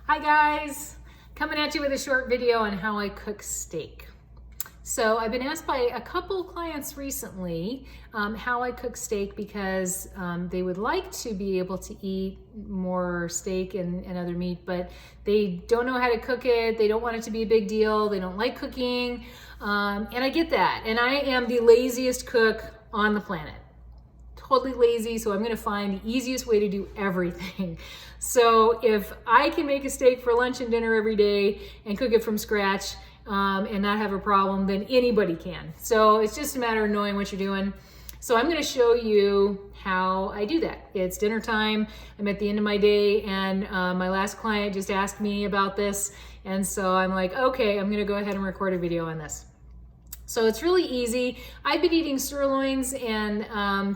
Hi guys, coming at you with a short video on how I cook steak. So I've been asked by a couple clients recently how I cook steak because they would like to be able to eat more steak and other meat, but they don't know how to cook it. They don't want it to be a big deal. They don't like cooking. And I get that. And I am the laziest cook on the planet. Totally lazy, so I'm gonna find the easiest way to do everything. So if I can make a steak for lunch and dinner every day and cook it from scratch and not have a problem, then anybody can. So it's just a matter of knowing what you're doing. So I'm gonna show you how I do that. It's dinner time, I'm at the end of my day, and my last client just asked me about this, and so I'm like, okay, I'm gonna go ahead and record a video on this. So it's really easy. I've been eating sirloins and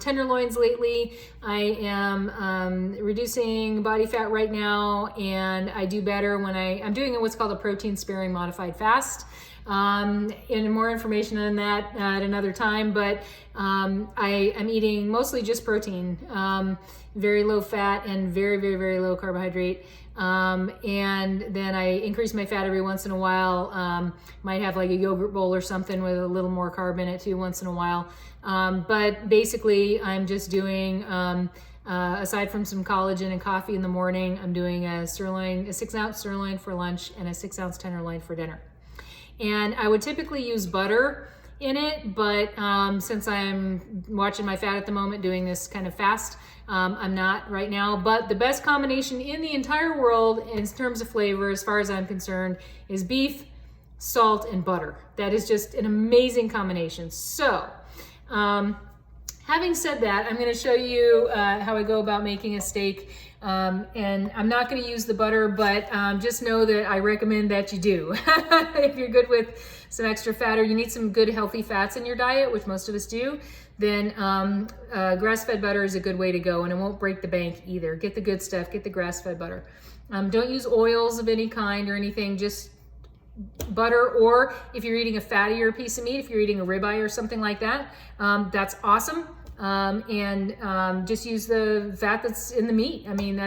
tenderloins lately. I am reducing body fat right now, and I do better when I'm doing what's called a protein sparing modified fast. And more information on that at another time, but I'm eating mostly just protein, very low fat and very, very, very low carbohydrate. And then I increase my fat every once in a while. Might have like a yogurt bowl or something with a little more carb in it too once in a while. But basically I'm just doing, aside from some collagen and coffee in the morning, I'm doing a 6-ounce sirloin for lunch and a 6-ounce tenderloin for dinner. And I would typically use butter in it, but since I'm watching my fat at the moment, doing this kind of fast, I'm not right now. But the best combination in the entire world in terms of flavor, as far as I'm concerned, is beef, salt, and butter. That is just an amazing combination. So, having said that, I'm going to show you how I go about making a steak. And I'm not going to use the butter, but just know that I recommend that you do. If you're good with some extra fat, or you need some good healthy fats in your diet, which most of us do, then grass-fed butter is a good way to go, and it won't break the bank either. Get the good stuff, get the grass-fed butter. Don't use oils of any kind or anything, just butter, or if you're eating a fattier piece of meat, if you're eating a ribeye or something like that, that's awesome. Just use the fat that's in the meat. I mean,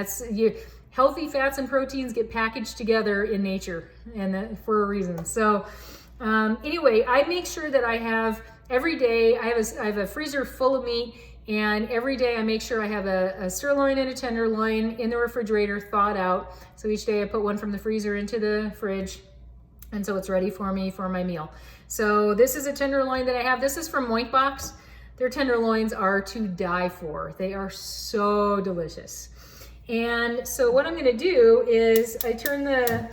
healthy fats and proteins get packaged together in nature, and for a reason. So anyway, I make sure that I have every day, I have a freezer full of meat, and every day I make sure I have a sirloin and a tenderloin in the refrigerator thawed out. So each day I put one from the freezer into the fridge, and so it's ready for me for my meal. So this is a tenderloin that I have. This is from Moinkbox. Their tenderloins are to die for. They are so delicious. And so what I'm gonna do is I turn the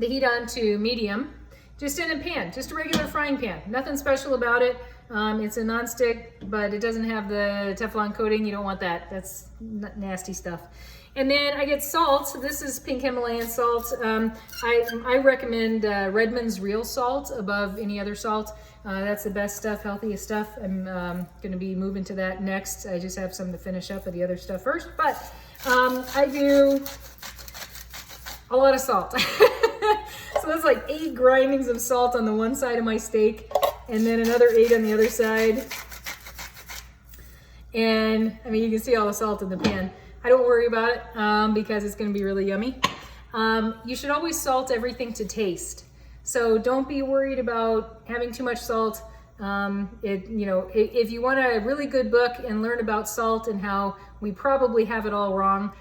heat on to medium, just in a pan, just a regular frying pan. Nothing special about it. It's a nonstick, but it doesn't have the Teflon coating. You don't want that. That's nasty stuff. And then I get salt. So this is pink Himalayan salt. I recommend Redmond's real salt above any other salt. That's the best stuff, healthiest stuff. I'm going to be moving to that next. I just have some to finish up with the other stuff first. But I do a lot of salt. So that's like 8 grindings of salt on the one side of my steak, and then another 8 on the other side. And I mean, you can see all the salt in the pan. I don't worry about it because it's going to be really yummy. You should always salt everything to taste. So don't be worried about having too much salt. If you want a really good book and learn about salt and how we probably have it all wrong,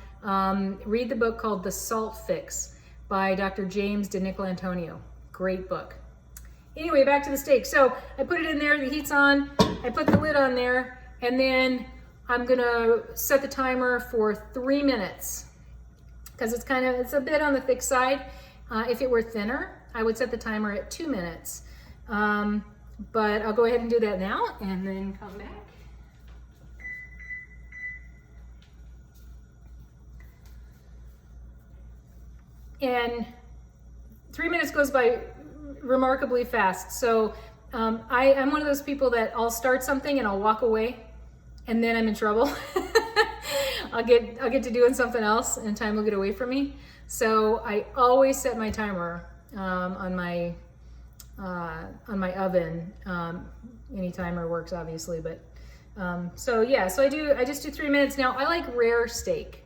read the book called The Salt Fix by Dr. James DiNicolantonio. Great book. Anyway, back to the steak. So I put it in there, the heat's on, I put the lid on there, and then I'm gonna set the timer for 3 minutes because it's a bit on the thick side. If it were thinner, I would set the timer at 2 minutes. But I'll go ahead and do that now and then come back. And 3 minutes goes by remarkably fast. So I'm one of those people that I'll start something and I'll walk away, and then I'm in trouble. I'll get to doing something else and time will get away from me. So I always set my timer on my oven. Any timer works, obviously, but so I just do 3 minutes. Now I like rare steak.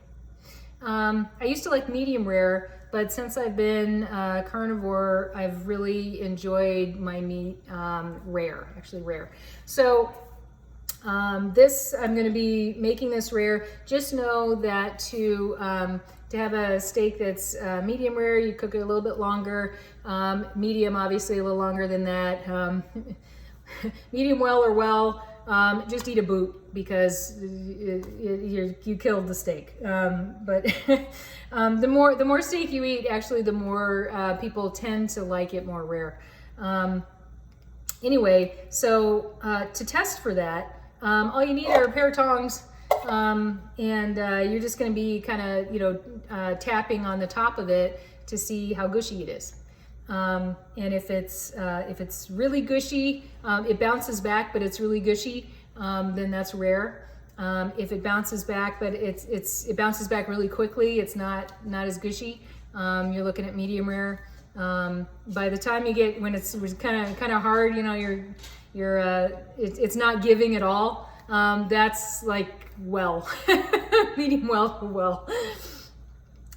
I used to like medium rare, but since I've been carnivore, I've really enjoyed my meat rare, actually rare. So this, I'm going to be making this rare. Just know that to have a steak that's medium rare, you cook it a little bit longer. Medium, obviously, a little longer than that. Medium well or well, just eat a boot because you killed the steak. But the more steak you eat, actually, the more people tend to like it more rare. Anyway, so to test for that, all you need are a pair of tongs, and you're just going to be kind of, tapping on the top of it to see how gushy it is. And if it's really gushy, it bounces back, but it's really gushy, then that's rare. If it bounces back, but it bounces back really quickly, it's not as gushy, you're looking at medium rare. By the time you get, when it's kind of hard, it's not giving at all. That's like well, medium well or well.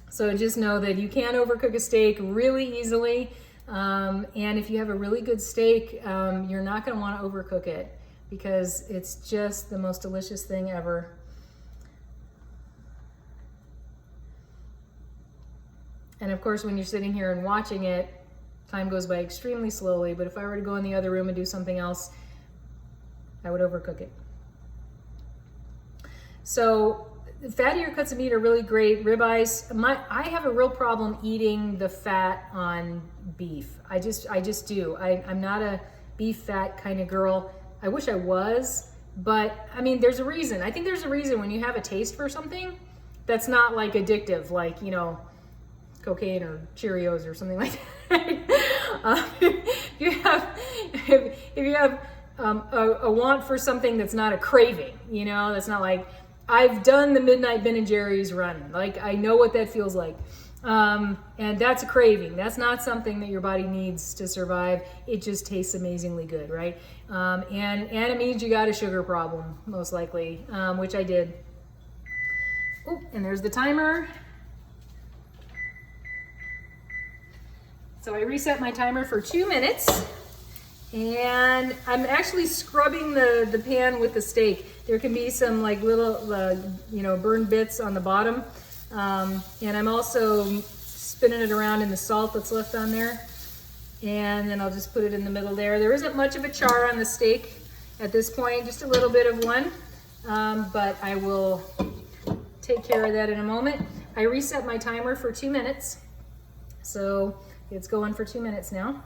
So just know that you can overcook a steak really easily. And if you have a really good steak, you're not going to want to overcook it because it's just the most delicious thing ever. And of course, when you're sitting here and watching it, time goes by extremely slowly. But if I were to go in the other room and do something else, I would overcook it. So fattier cuts of meat are really great. Ribeyes, I have a real problem eating the fat on beef. I just do. I'm not a beef fat kind of girl. I wish I was, but I mean, there's a reason. I think there's a reason when you have a taste for something that's not like addictive, like, cocaine or Cheerios or something like that. If you have a want for something that's not a craving, that's not like, I've done the midnight Ben and Jerry's run. Like, I know what that feels like. And that's a craving. That's not something that your body needs to survive. It just tastes amazingly good, right? And it means you got a sugar problem, most likely, which I did. Oh, and there's the timer. So I reset my timer for 2 minutes. And I'm actually scrubbing the pan with the steak. There can be some like little, burned bits on the bottom. And I'm also spinning it around in the salt that's left on there. And then I'll just put it in the middle there. There isn't much of a char on the steak at this point, just a little bit of one. But I will take care of that in a moment. I reset my timer for 2 minutes. So it's going for 2 minutes now.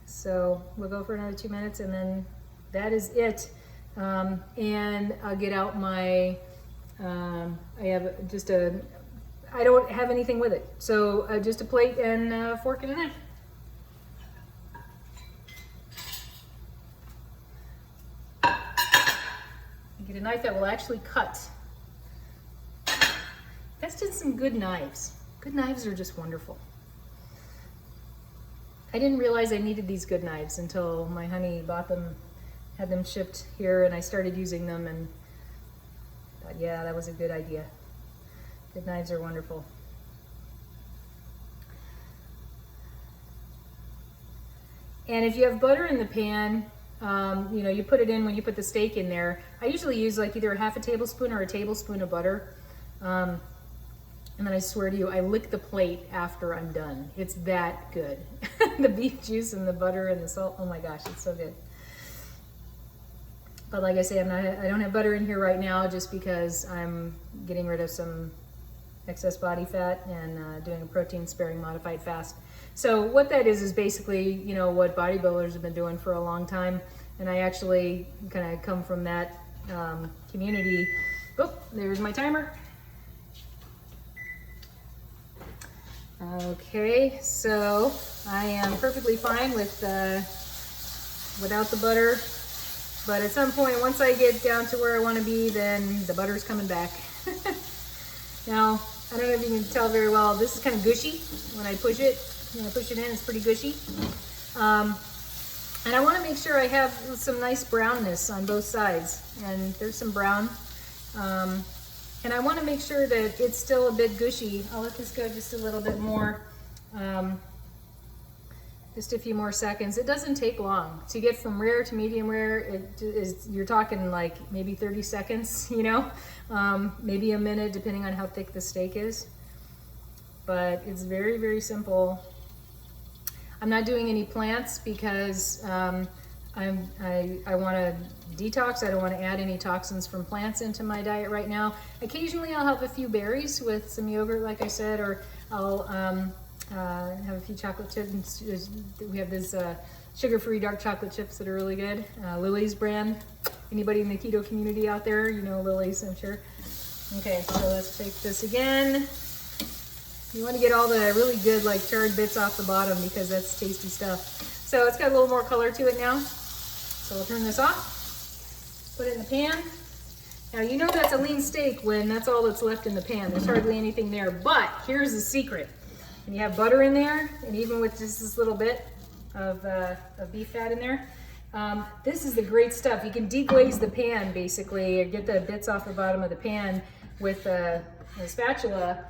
So we'll go for another 2 minutes and then that is it. And I'll get out my, I have just I don't have anything with it. So just a plate and a fork and a knife. Get a knife that will actually cut. That's just some good knives. Good knives are just wonderful. I didn't realize I needed these good knives until my honey bought them, had them shipped here, and I started using them and thought, yeah, that was a good idea. Good knives are wonderful. And if you have butter in the pan, you put it in when you put the steak in there. I usually use like either a half a tablespoon or a tablespoon of butter. And then I swear to you, I lick the plate after I'm done. It's that good. The beef juice and the butter and the salt, oh my gosh, it's so good. But like I say, I don't have butter in here right now just because I'm getting rid of some excess body fat and doing a protein sparing modified fast. So what that is basically, what bodybuilders have been doing for a long time. And I actually kind of come from that community. Oh, there's my timer. Okay, so I am perfectly fine with without the butter, but at some point, once I get down to where I want to be, then the butter's coming back. Now, I don't know if you can tell very well, this is kind of gushy when I push it. When I push it in, it's pretty gushy. And I want to make sure I have some nice brownness on both sides. And there's some brown. And I want to make sure that it's still a bit gushy. I'll let this go just a little bit more. Just a few more seconds. It doesn't take long to get from rare to medium rare. You're talking like maybe 30 seconds, you know, maybe a minute, depending on how thick the steak is. But it's very, very simple. I'm not doing any plants because I want to detox. I don't want to add any toxins from plants into my diet right now. Occasionally I'll have a few berries with some yogurt, like I said, or I'll have a few chocolate chips. We have this sugar-free dark chocolate chips that are really good. Lily's brand. Anybody in the keto community out there, you know Lily's, I'm sure. Okay, so let's take this again. You want to get all the really good like charred bits off the bottom because that's tasty stuff. So it's got a little more color to it now. So we'll turn this off, put it in the pan. Now you know that's a lean steak when that's all that's left in the pan. There's hardly anything there, but here's the secret. And you have butter in there, and even with just this little bit of beef fat in there, this is the great stuff. You can deglaze the pan basically, or get the bits off the bottom of the pan with a spatula,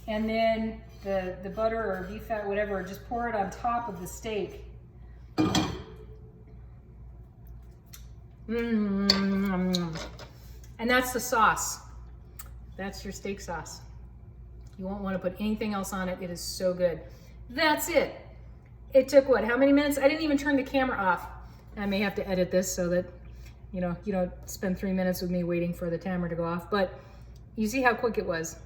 and then the butter or beef fat, whatever, just pour it on top of the steak. And that's the sauce. That's your steak sauce. You won't want to put anything else on it. It is so good. That's it. It took what, how many minutes? I didn't even turn the camera off. I may have to edit this so that, you know, you don't spend 3 minutes with me waiting for the timer to go off. But you see how quick it was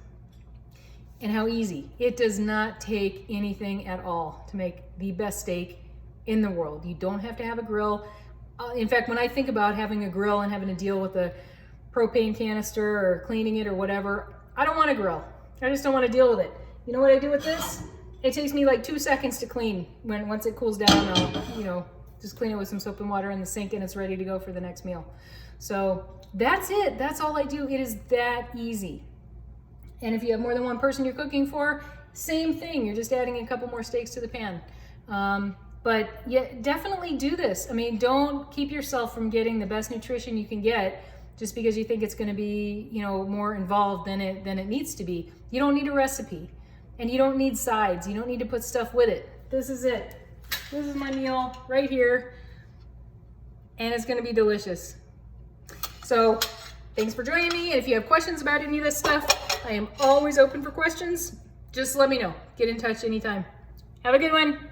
and how easy. It does not take anything at all to make the best steak in the world. You don't have to have a grill. In fact, when I think about having a grill and having to deal with a propane canister or cleaning it or whatever, I don't want a grill. I just don't want to deal with it. You know what I do with this? It takes me like 2 seconds to clean. Once it cools down, I'll, you know, just clean it with some soap and water in the sink and it's ready to go for the next meal. So that's it. That's all I do. It is that easy. And if you have more than one person you're cooking for, same thing. You're just adding a couple more steaks to the pan. But yeah, definitely do this. I mean, don't keep yourself from getting the best nutrition you can get just because you think it's going to be, you know, more involved than it needs to be. You don't need a recipe, and you don't need sides. You don't need to put stuff with it. This is it. This is my meal right here, and it's going to be delicious. So thanks for joining me. And if you have questions about any of this stuff, I am always open for questions. Just let me know. Get in touch anytime. Have a good one.